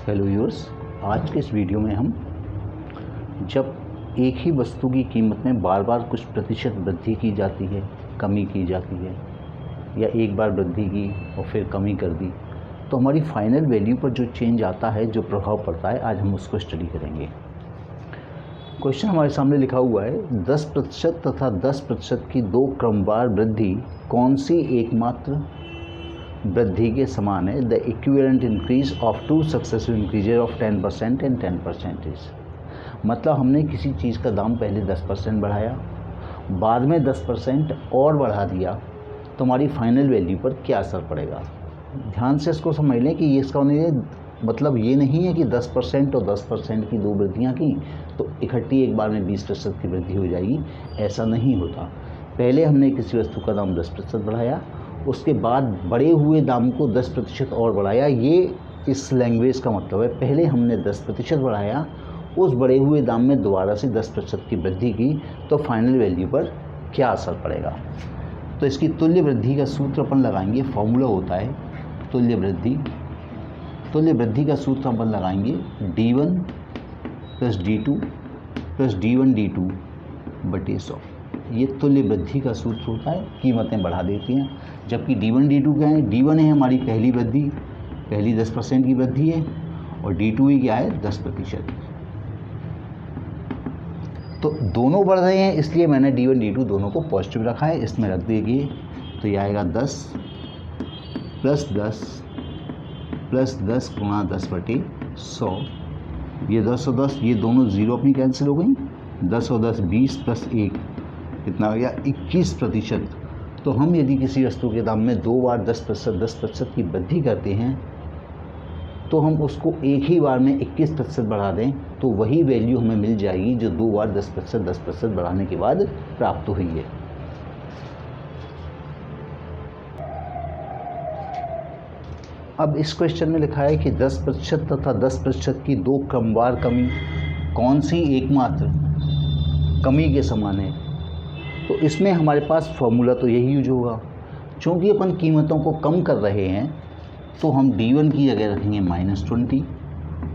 Hello viewers, आज के इस वीडियो में हम जब एक ही वस्तु की कीमत में बार बार कुछ प्रतिशत वृद्धि की जाती है, कमी की जाती है, या एक बार वृद्धि की और फिर कमी कर दी, तो हमारी फाइनल वैल्यू पर जो चेंज आता है, जो प्रभाव पड़ता है, आज हम उसको स्टडी करेंगे। क्वेश्चन हमारे सामने लिखा हुआ है, 10% तथा 10% की दो क्रमवार वृद्धि कौन सी एकमात्र वृद्धि के समान है? The equivalent increase of two successive increases of 10% and 10% is. मतलब हमने किसी चीज़ का दाम पहले 10% बढ़ाया, बाद में 10% और बढ़ा दिया, तो हमारी फाइनल वैल्यू पर क्या असर पड़ेगा? ध्यान से इसको समझ लें कि ये इसका मतलब ये नहीं है कि 10% और 10% की दो वृद्धियाँ की तो इकट्ठी एक बार में 20% की वृद्धि हो जाएगी। ऐसा नहीं होता। पहले हमने किसी वस्तु का दाम 10% बढ़ाया, उसके बाद बढ़े हुए दाम को 10% और बढ़ाया। ये इस लैंग्वेज का मतलब है, पहले हमने 10% बढ़ाया, उस बढ़े हुए दाम में दोबारा से 10% की वृद्धि की, तो फाइनल वैल्यू पर क्या असर पड़ेगा? तो इसकी तुल्य वृद्धि का सूत्र अपन लगाएंगे। फॉर्मूला होता है तुल्य वृद्धि। तुल्य वृद्धि का सूत्र अपन लगाएंगे d1 plus d2 plus d1 d2 बटे 100। ये तुल्य वृद्धि का सूत्र होता है, कीमतें बढ़ा देती हैं। जबकि d1 d2 क्या है? d1 है हमारी पहली वृद्धि, पहली 10% की वृद्धि है, और d2 ही क्या है? 10%। तो दोनों बढ़ रहे हैं, इसलिए मैंने d1 d2 दोनों को पॉजिटिव रखा है। इसमें रख दीजिए, तो ये आएगा 10 प्लस 10 प्लस 10 गुणा 10 बटे 100। ये 10 और 10, ये दोनों ज़ीरो अपनी कैंसिल हो गई। 10 और 10 20 प्लस 1 कितना हो गया? 21%। तो हम यदि किसी वस्तु के दाम में दो बार 10% की वृद्धि करते हैं, तो हम उसको एक ही बार में 21% बढ़ा दें, तो वही वैल्यू हमें मिल जाएगी जो दो बार 10% बढ़ाने के बाद प्राप्त हुई है। अब इस क्वेश्चन में लिखा है कि 10% तथा 10% की दो क्रमवार कमी कौन सी एकमात्र कमी के समान है? तो इसमें हमारे पास फॉर्मूला तो यही यूज होगा। चूँकि अपन कीमतों को कम कर रहे हैं, तो हम d1 की जगह रखेंगे -20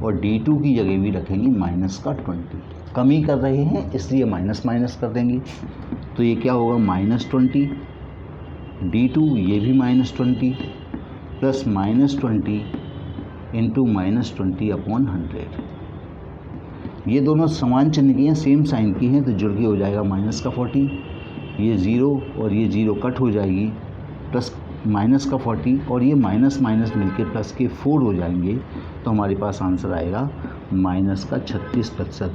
और d2 की जगह भी रखेंगे -20। कमी कर रहे हैं इसलिए माइनस माइनस कर देंगे, तो ये क्या होगा? -20 d2, ये भी -20 प्लस -20 इंटू -20/100। ये दोनों समान चिन्ह की हैं, सेम साइन की हैं, तो जुड़ के हो जाएगा -40। ये 0 और ये 0 कट हो जाएगी, प्लस -40 और ये माइनस माइनस मिलके प्लस के 4 हो जाएंगे। तो हमारे पास आंसर आएगा -36%।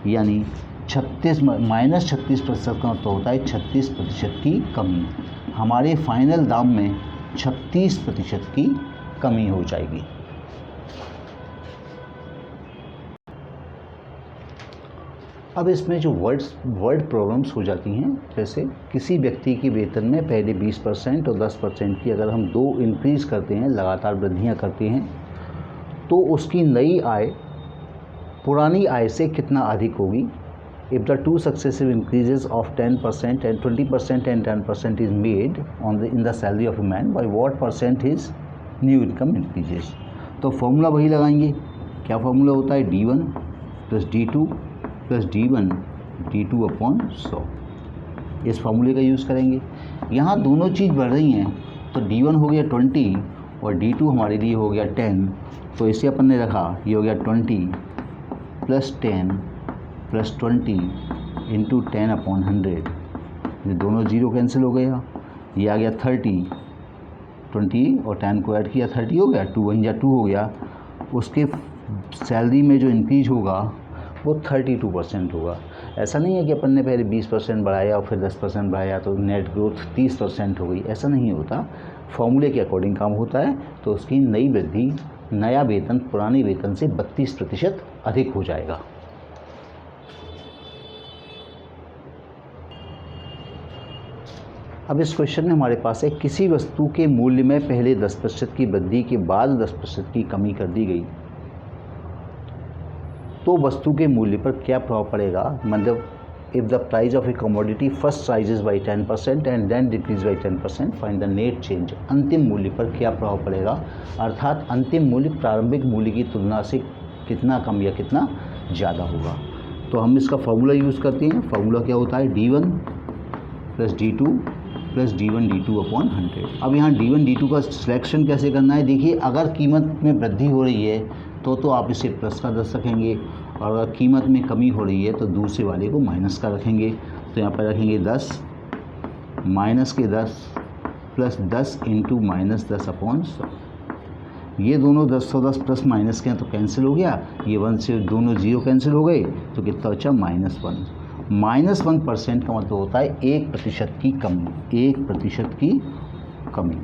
यानी -36% का मतलब होता है 36% की कमी। हमारे फाइनल दाम में 36% की कमी हो जाएगी। अब इसमें जो वर्ड प्रॉब्लम्स हो जाती हैं, जैसे किसी व्यक्ति के वेतन में पहले 20% और 10% की अगर हम दो इंक्रीज करते हैं, लगातार वृद्धियां करते हैं, तो उसकी नई आय पुरानी आय से कितना अधिक होगी? If the two successive increases of 10% and 20% and 10% is made in the salary of a man, by what percent his new income increases? तो फॉर्मूला वही लगाएंगे। क्या फॉर्मूला होता है? d1 plus d2 plus d1 d2/100। इस फॉर्मूले का use करेंगे। यहाँ दोनों चीज़ बढ़ रही हैं, तो d1 हो गया 20 और d2 हमारे लिए हो गया 10, तो इसे अपन ने रखा, ये हो गया 20 प्लस 10 प्लस 20 इंटू 10/100। ये दोनों ज़ीरो कैंसिल हो गया, ये आ गया 30। 20 और 10 को ऐड किया, 30 हो गया, 2 1 या 2 हो गया। उसके सैलरी में जो इंक्रीज होगा वो 32% होगा। ऐसा नहीं है कि अपन ने पहले 20% बढ़ाया और फिर 10% बढ़ाया तो नेट ग्रोथ 30% हो गई, ऐसा नहीं होता। फॉर्मूले के अकॉर्डिंग काम होता है, तो उसकी नई वृद्धि, नया वेतन पुराने वेतन से 32% अधिक हो जाएगा। अब इस क्वेश्चन में हमारे पास है, किसी वस्तु के मूल्य में पहले 10% की वृद्धि के बाद 10% की कमी कर दी गई, तो वस्तु के मूल्य पर क्या प्रभाव पड़ेगा? मतलब if the price of a commodity first rises by 10% and then decrease by 10%, find the net change। अंतिम मूल्य पर क्या प्रभाव पड़ेगा, अर्थात अंतिम मूल्य प्रारंभिक मूल्य की तुलना से कितना कम या कितना ज़्यादा होगा। तो हम इसका फॉर्मूला यूज़ करते हैं। फॉर्मूला क्या होता है, D1 plus D2 plus D1 D2 upon 100। अब यहाँ D1 D2 का सिलेक्शन कैसे करना है, देखिए अगर कीमत में वृद्धि हो रही है तो आप इसे प्लस का 10 रखेंगे, और अगर कीमत में कमी हो रही है तो दूसरे वाले को माइनस का रखेंगे। तो यहाँ पर रखेंगे 10 माइनस के 10 प्लस 10 इंटू माइनस 10 अपॉन 100। ये दोनों 10 प्लस माइनस के हैं तो कैंसिल हो गया, ये 1 से दोनों 0 कैंसिल हो गए, तो कितना बचा -1। -1% का मतलब होता है 1% की कमी। 1% की कमी,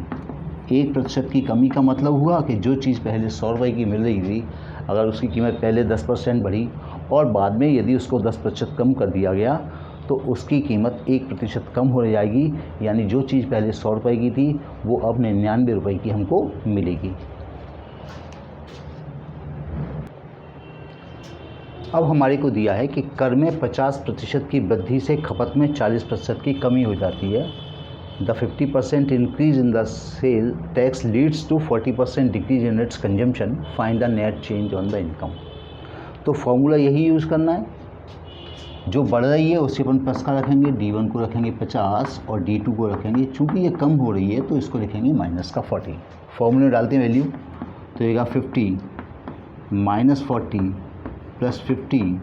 1% की कमी का मतलब हुआ कि जो चीज़ पहले 100 रुपये की मिल रही थी, अगर उसकी कीमत पहले 10% बढ़ी और बाद में यदि उसको 10% कम कर दिया गया तो उसकी कीमत 1% कम हो जाएगी, यानी जो चीज़ पहले 100 रुपये की थी वो अब 99 रुपये की हमको मिलेगी। अब हमारे को दिया है कि कर में 50% की वृद्धि से खपत में 40% की कमी हो जाती है। The 50% increase in the sale tax leads to 40% decrease in its consumption, find the net change on the income. तो फॉर्मूला यही यूज़ करना है, जो बढ़ रही है उससे अपन प्लस का रखेंगे, D1 को रखेंगे 50 और D2 को रखेंगे, चूँकि ये कम हो रही है तो इसको लिखेंगे माइनस का 40। फॉर्मूले डालते हैं वैल्यू, तो येगा 50 minus 40 plus 50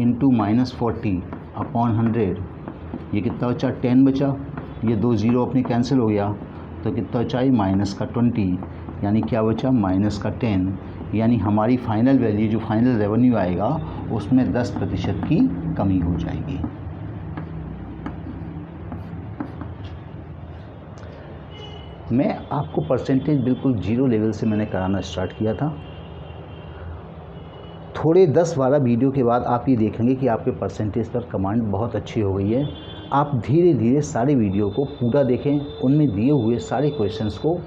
into minus 40 upon 100। ये कितना बचा, 10 बचा, ये 2 0 अपने कैंसिल हो गया, तो कितना बचा ये माइनस का 20, यानी क्या बचा माइनस का 10, यानी हमारी फाइनल वैल्यू जो फाइनल रेवेन्यू आएगा उसमें 10% की कमी हो जाएगी। मैं आपको परसेंटेज बिल्कुल 0 लेवल से मैंने कराना स्टार्ट किया था। थोड़े 10-12 वीडियो के बाद आप ये देखेंगे कि आपके परसेंटेज पर कमांड बहुत अच्छी हो गई है। आप धीरे धीरे सारे वीडियो को पूरा देखें, उनमें दिए हुए सारे क्वेश्चंस को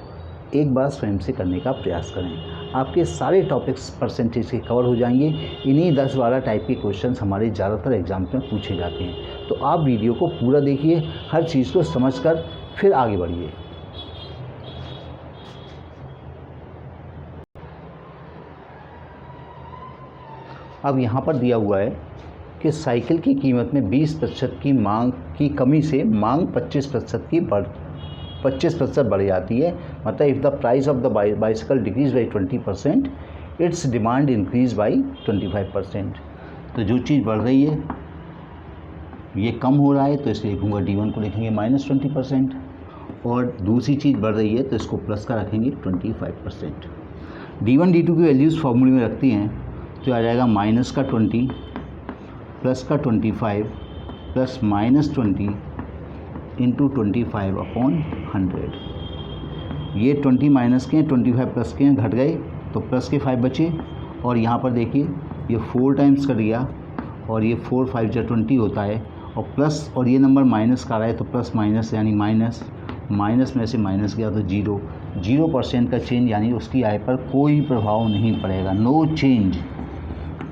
एक बार स्वयं से करने का प्रयास करें। आपके सारे टॉपिक्स परसेंटेज के कवर हो जाएंगे। इन्हीं 10-12 टाइप के क्वेश्चंस हमारे ज़्यादातर एग्जाम में पूछे जाते हैं। तो आप वीडियो को पूरा देखिए, हर चीज़ को समझकर फिर आगे बढ़िए। अब यहाँ पर दिया हुआ है कि साइकिल की कीमत में 20% की मांग की कमी से मांग 25% बढ़ जाती है। मतलब if the price of the bicycle decrease by 20%, it's demand increase by 25%। तो जो चीज़ बढ़ रही है ये कम हो रहा है, तो इसलिए लिखूँगा D1 को लिखेंगे -20%, और दूसरी चीज़ बढ़ रही है तो इसको प्लस का रखेंगे 25%। D1 D2 की वैल्यूज़ फॉर्मूले में रखती हैं तो आ जाएगा माइनस का 20 प्लस का 25 प्लस -20 इंटू 25 अपॉन 100। ये 20 माइनस के हैं, 25 प्लस के हैं, घट गए तो प्लस के 5 बचे, और यहाँ पर देखिए ये 4 टाइम्स कर दिया, और ये 4 5 जा 20 होता है, और प्लस और ये नंबर माइनस का रहा है तो प्लस माइनस यानी माइनस में से माइनस गया तो 0% का चेंज, यानी उसकी आय पर कोई प्रभाव नहीं पड़ेगा। नो चेंज,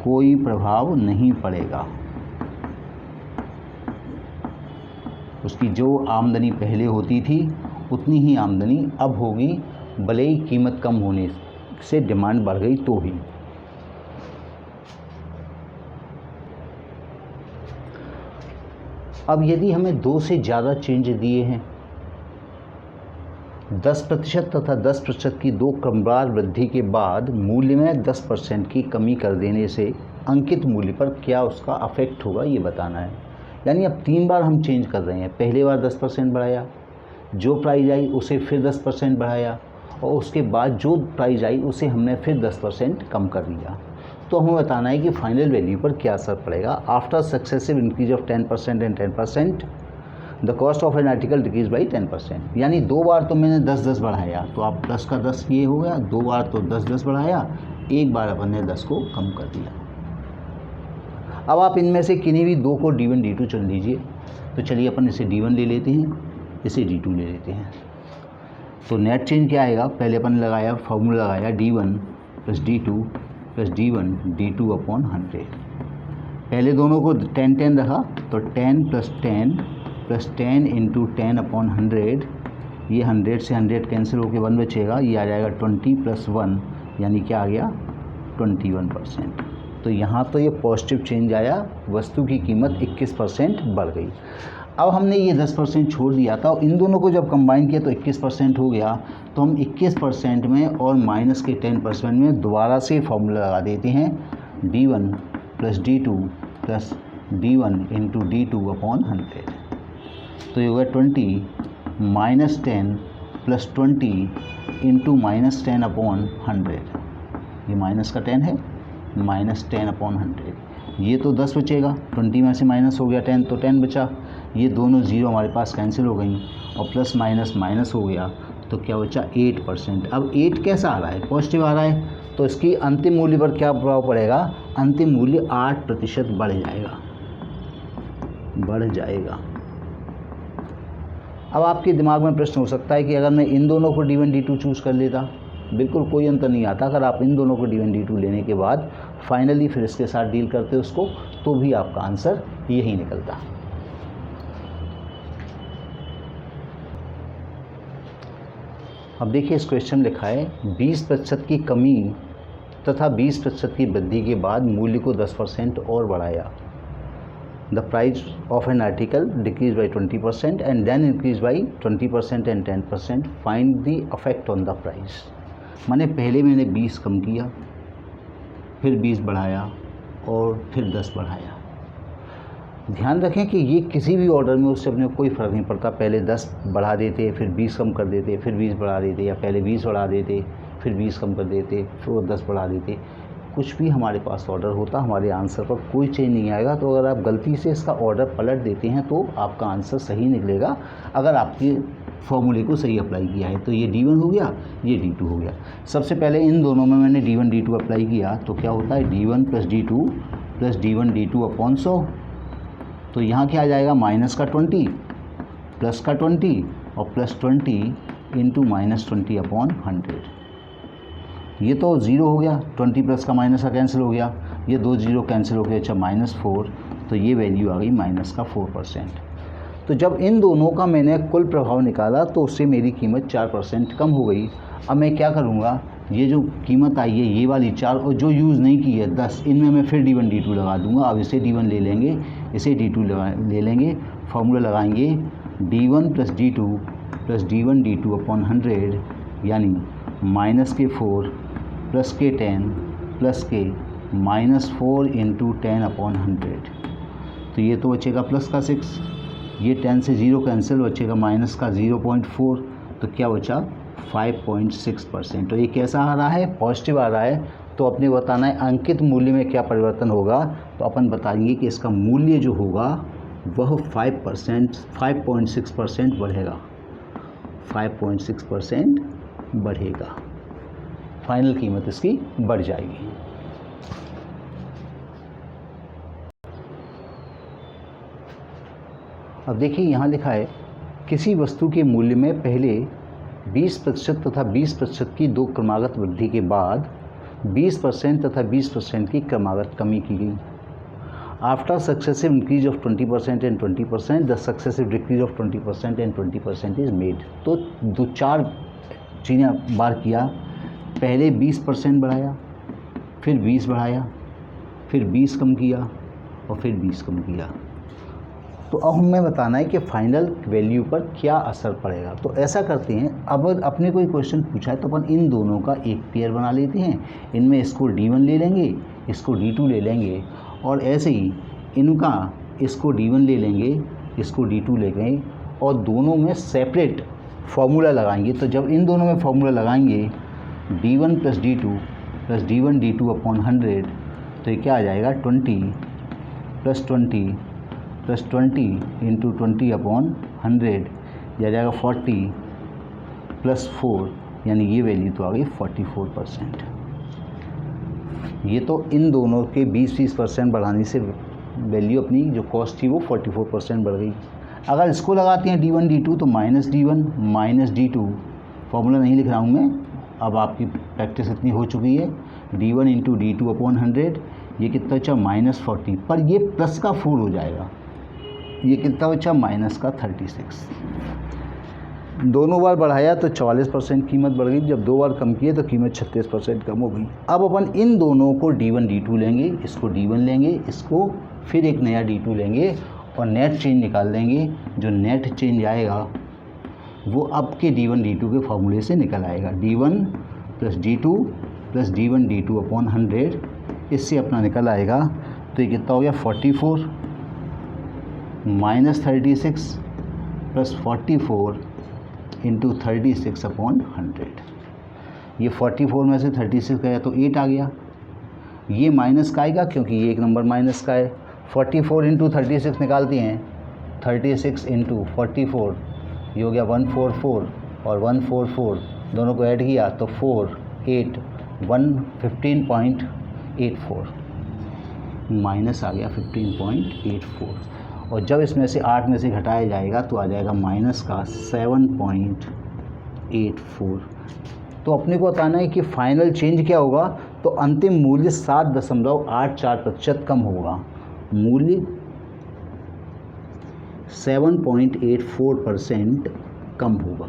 कोई प्रभाव नहीं पड़ेगा। उसकी जो आमदनी पहले होती थी उतनी ही आमदनी अब होगी, भले ही कीमत कम होने से डिमांड बढ़ गई तो भी। अब यदि हमें 2 से ज़्यादा चेंज दिए हैं, 10% तथा 10% की 2 क्रमवार वृद्धि के बाद मूल्य में 10% की कमी कर देने से अंकित मूल्य पर क्या उसका अफेक्ट होगा, ये बताना है। यानी अब 3 बार हम चेंज कर रहे हैं। पहले बार 10% बढ़ाया, जो प्राइस आई उसे फिर 10% बढ़ाया, और उसके बाद जो प्राइस आई उसे हमने फिर 10% कम कर दिया। तो हमें बताना है कि फाइनल वैल्यू पर क्या असर पड़ेगा। After successive increase of 10% and 10%, the cost of an article decrease by 10%। यानी 2 बार तो मैंने 10-10 बढ़ाया, तो आप प्लस का 10 ये हो गया, 2 बार तो 10-10 बढ़ाया, एक बार अपन ने 10 को कम कर दिया। अब आप इनमें से किन्हीं भी 2 को D1 D2 चुन लीजिए। तो चलिए अपन इसे D1 ले लेते हैं, इसे D2 ले लेते हैं। तो नेट चेंज क्या आएगा, पहले अपन लगाया फॉर्मूला लगाया D1 plus D2 plus D1 D2 upon 100। पहले दोनों को 10 10 रखा तो 10 प्लस 10 इंटू 10 अपॉन 100, ये 100 से 100 कैंसिल होकर 1 बचेगा, ये आ जाएगा 20 प्लस 1 यानी क्या आ गया 21%। तो यहाँ तो ये पॉजिटिव चेंज आया, वस्तु की कीमत 21% बढ़ गई। अब हमने ये 10% छोड़ दिया था और इन दोनों को जब कंबाइन किया तो 21% हो गया। तो हम 21% में और माइनस के 10% में दोबारा से फॉर्मूला लगा देते हैं, D1 plus D2 plus D1 into D2 upon 100। तो ये होगा 20 minus 10 plus 20 into minus 10 upon 100। ये माइनस का 10 है, माइनस 10 अपॉन 100। ये तो 10 बचेगा, 20 में से माइनस हो गया 10 तो 10 बचा। ये दोनों ज़ीरो हमारे पास कैंसिल हो गई और प्लस माइनस माइनस हो गया, तो क्या बचा 8%। अब 8 कैसा आ रहा है, पॉजिटिव आ रहा है, तो इसकी अंतिम मूल्य पर क्या प्रभाव पड़ेगा, अंतिम मूल्य 8% बढ़ जाएगा। अब आपके दिमाग में प्रश्न हो सकता है कि अगर मैं इन दोनों को D1 D2 चूज़ कर लेता, बिल्कुल कोई अंतर नहीं आता। अगर आप इन दोनों को D1 D2 लेने के बाद फाइनली फिर इसके साथ डील करते उसको, तो भी आपका आंसर यही निकलता। अब देखिए इस क्वेश्चन लिखा है 20% की कमी तथा 20% की वृद्धि के बाद मूल्य को 10% और बढ़ाया। The price of an article decrease by 20% and then increase by 20% and 10%। Find the effect on the price. माने पहले मैंने 20 कम किया, फिर 20 बढ़ाया और फिर 10 बढ़ाया। ध्यान रखें कि ये किसी भी ऑर्डर में उससे अपने कोई फ़र्क नहीं पड़ता, पहले 10 बढ़ा देते फिर 20 कम कर देते फिर 20 बढ़ा देते, या पहले 20 बढ़ा देते फिर 20 कम कर देते फिर 10 बढ़ा देते। कुछ भी हमारे पास ऑर्डर होता, हमारे आंसर पर कोई चेंज नहीं आएगा। तो अगर आप गलती से इसका ऑर्डर पलट देते हैं तो आपका आंसर सही निकलेगा, अगर आपके फॉर्मूले को सही अप्लाई किया है। तो ये D1 हो गया, ये D2 हो गया। सबसे पहले इन दोनों में मैंने D1 D2 अप्लाई किया तो क्या होता है, D1 plus D2 plus D1 D2 upon 100। तो यहाँ क्या आ जाएगा, माइनस का 20 प्लस का 20 और प्लस 20 इंटू माइनस 20 अपॉन 100। ये तो ज़ीरो हो गया, 20 प्लस का माइनस का कैंसिल हो गया, ये 2 ज़ीरो कैंसिल हो गया, अच्छा -4। तो ये वैल्यू आ गई माइनस का 4%। तो जब इन दोनों का मैंने कुल प्रभाव निकाला तो उससे मेरी कीमत 4% कम हो गई। अब मैं क्या करूँगा, ये जो कीमत आई है ये वाली 4 और जो यूज़ नहीं की है 10, इनमें मैं फिर D1 D2 लगा दूँगा। अब इसे D1 ले लेंगे, इसे D2 ले लेंगे, फार्मूला लगाएंगे D1 plus D2 plus D1 D2 upon 100, यानी माइनस के 4 प्लस के 10 प्लस के -4 इंटू 10 अपॉन 100। तो ये तो बचेगा प्लस का 6, ये 10 से 0 कैंसिल, बचेगा माइनस का 0.4। तो क्या बचा 5.6%। तो ये कैसा आ रहा है, पॉजिटिव आ रहा है। तो अपने बताना है अंकित मूल्य में क्या परिवर्तन होगा। तो अपन बताएंगे कि इसका मूल्य जो होगा वह 5.6% बढ़ेगा, 5.6% बढ़ेगा। फाइनल कीमत इसकी बढ़ जाएगी। अब देखिए यहाँ लिखा है किसी वस्तु के मूल्य में पहले 20% तथा 20% की दो क्रमागत वृद्धि के बाद 20% तथा 20% की क्रमागत कमी की गई। After successive increase of 20% and 20% the successive decrease of 20% and 20% is made. तो 2-4 चीज़ें बार किया, पहले 20% बढ़ाया, फिर 20 बढ़ाया, फिर 20 कम किया और फिर 20 कम किया। तो अब हमें बताना है कि फाइनल वैल्यू पर क्या असर पड़ेगा। तो ऐसा करते हैं, अब अपने कोई क्वेश्चन पूछा है तो अपन इन दोनों का एक पेयर बना लेते हैं। इनमें इसको D1 ले लेंगे, इसको D2 ले लेंगे, और ऐसे ही इनका इसको D1 ले लेंगे, इसको D2 ले गए, और दोनों में सेपरेट फार्मूला लगाएंगे। तो जब इन दोनों में फार्मूला लगाएंगे D1 plus D2 plus D1 D2 upon 100, तो ये क्या आ जाएगा 20 प्लस 20 प्लस 20 इंटू 20 अपॉन 100, यह आ जाएगा 40 प्लस 4, यानी ये वैल्यू तो आ गई 44%। ये तो इन दोनों के 20% बढ़ाने से वैल्यू अपनी जो कॉस्ट थी वो 44% बढ़ गई। अगर इसको लगाते हैं D1 D2 तो -D1 माइनस D2, फॉर्मूला नहीं लिख रहा हूँ मैं, अब आपकी प्रैक्टिस इतनी हो चुकी है। D1 इंटू D2 अपॉन 100, ये कितना बचा -40, पर ये प्लस का 4 हो जाएगा। ये कितना बचा माइनस का 36। दोनों बार बढ़ाया तो 44% कीमत बढ़ गई, जब 2 बार कम किए तो कीमत 36% कम हो गई। अब अपन इन दोनों को D1 D2 लेंगे, इसको D1 लेंगे, इसको फिर एक नया D2 लेंगे और नेट चेंज निकाल देंगे। जो नेट चेंज आएगा वो अब के D1 D2 के फॉर्मूले से निकल आएगा। D1 plus D2 plus D1 D2 upon 100, इससे अपना निकल आएगा। तो ये कितना हो गया 44 माइनस 36 प्लस 44 इंटू 36 अपॉन 100। ये 44 में से 36 गया तो 8 आ गया। ये माइनस का आएगा क्योंकि ये एक नंबर माइनस का है। 44 इंटू 36 निकालते हैं, 36 इंटू 44, ये हो गया 144 और 144 दोनों को ऐड किया तो 4 8 15.84 माइनस आ गया 15.84। और जब इसमें से 8 में से घटाया जाएगा तो आ जाएगा माइनस का 7.84। तो अपने को बताना है कि फाइनल चेंज क्या होगा। तो अंतिम मूल्य 7.84% कम होगा। मूल्य 7.84% कम होगा।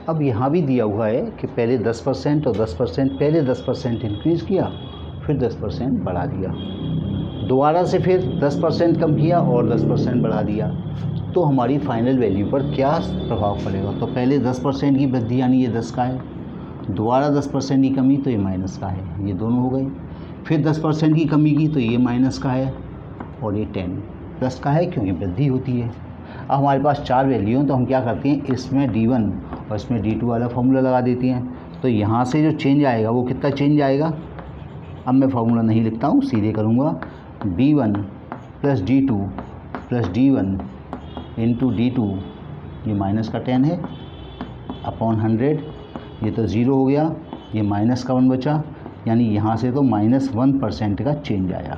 अब यहाँ भी दिया हुआ है कि पहले 10% और 10%, पहले 10% इंक्रीज़ किया फिर 10% बढ़ा दिया, दोबारा से फिर 10% कम किया और 10% बढ़ा दिया। तो हमारी फाइनल वैल्यू पर क्या प्रभाव पड़ेगा। तो पहले 10% की वृद्धि यानी ये 10 का है, दोबारा 10% की कमी तो ये माइनस का है, ये दोनों हो गए। फिर 10% की कमी की तो ये माइनस का है और ये 10 प्लस का है क्योंकि वृद्धि होती है। अब हमारे पास 4 वैल्यू हैं तो हम क्या करते हैं, इसमें D1 और इसमें D2 वाला फॉर्मूला लगा देते हैं। तो यहाँ से जो चेंज आएगा वो कितना चेंज आएगा। अब मैं फार्मूला नहीं लिखता हूँ, सीधे करूँगा। D1 plus D2 plus D1 into D2, ये माइनस का 10 है, अपॉन 100, ये तो 0 हो गया, ये माइनस का 1 बचा, यानी यहाँ से तो -1% का चेंज आया।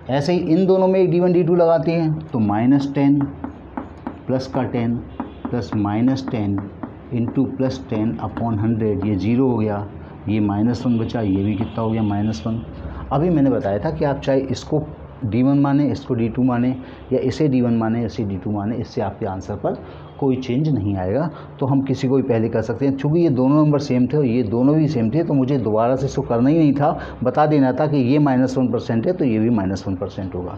ऐसे ही इन दोनों में एक D1 D2 लगाते हैं तो -10 प्लस का 10 प्लस -10 इंटू प्लस 10 अपॉन 100, ये 0 हो गया, ये -1 बचा, ये भी कितना हो गया -1। अभी मैंने बताया था कि आप चाहे इसको D1 माने, इसको D2 माने, या इसे D1 माने, इसे D2 माने, इससे आपके आंसर पर कोई चेंज नहीं आएगा। तो हम किसी को भी पहले कर सकते हैं। चूँकि ये दोनों नंबर सेम थे और ये दोनों भी सेम थे तो मुझे दोबारा से इसको करना ही नहीं था, बता देना था कि ये -1% है तो ये भी -1% होगा।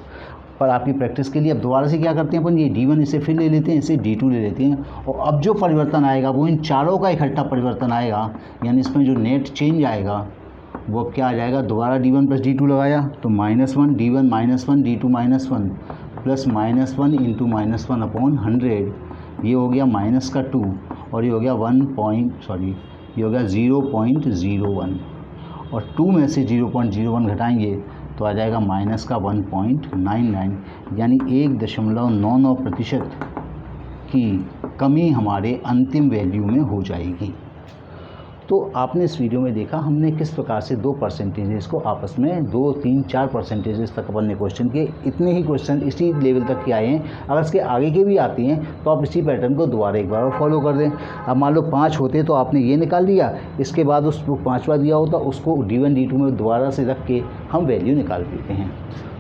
पर आपकी प्रैक्टिस के लिए अब दोबारा से क्या करते हैं अपन, ये D1 इसे फिर ले लेते हैं, इसे D2 ले लेते हैं, और अब जो परिवर्तन आएगा वो इन चारों का इकट्ठा परिवर्तन आएगा, यानी इसमें जो नेट चेंज आएगा वो अब क्या आ जाएगा। दोबारा D1 प्लस D2 लगाया तो -1, D1 -1, D2 -1 plus -1 into -1 upon 100, ये हो गया माइनस का 2 और ये हो गया ये हो गया 0.01, और 2 में से 0.01 घटाएंगे तो आ जाएगा माइनस का 1.99, यानी 1.99% की कमी हमारे अंतिम वैल्यू में हो जाएगी। तो आपने इस वीडियो में देखा हमने किस प्रकार से 2 परसेंटेजेस को आपस में 2, 3, 4 परसेंटेजेस तक अपन ने क्वेश्चन किए। इतने ही क्वेश्चन इसी लेवल तक के आए हैं। अगर इसके आगे के भी आते हैं तो आप इसी पैटर्न को दोबारा एक बार और फॉलो कर दें। अब मान लो 5 होते तो आपने ये निकाल दिया, इसके बाद उस 5वां दिया होता उसको D1 D2 में दोबारा से रख के हम वैल्यू निकाल देते हैं।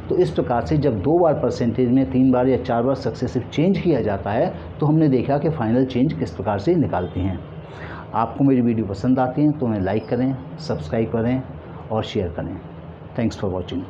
तो इस प्रकार से जब 2 बार परसेंटेज में 3 बार या 4 बार सक्सेसिव चेंज किया जाता है तो हमने देखा कि फाइनल चेंज किस प्रकार से निकालते हैं। आपको मेरी वीडियो पसंद आती हैं तो उन्हें लाइक करें, सब्सक्राइब करें और शेयर करें। Thanks for watching.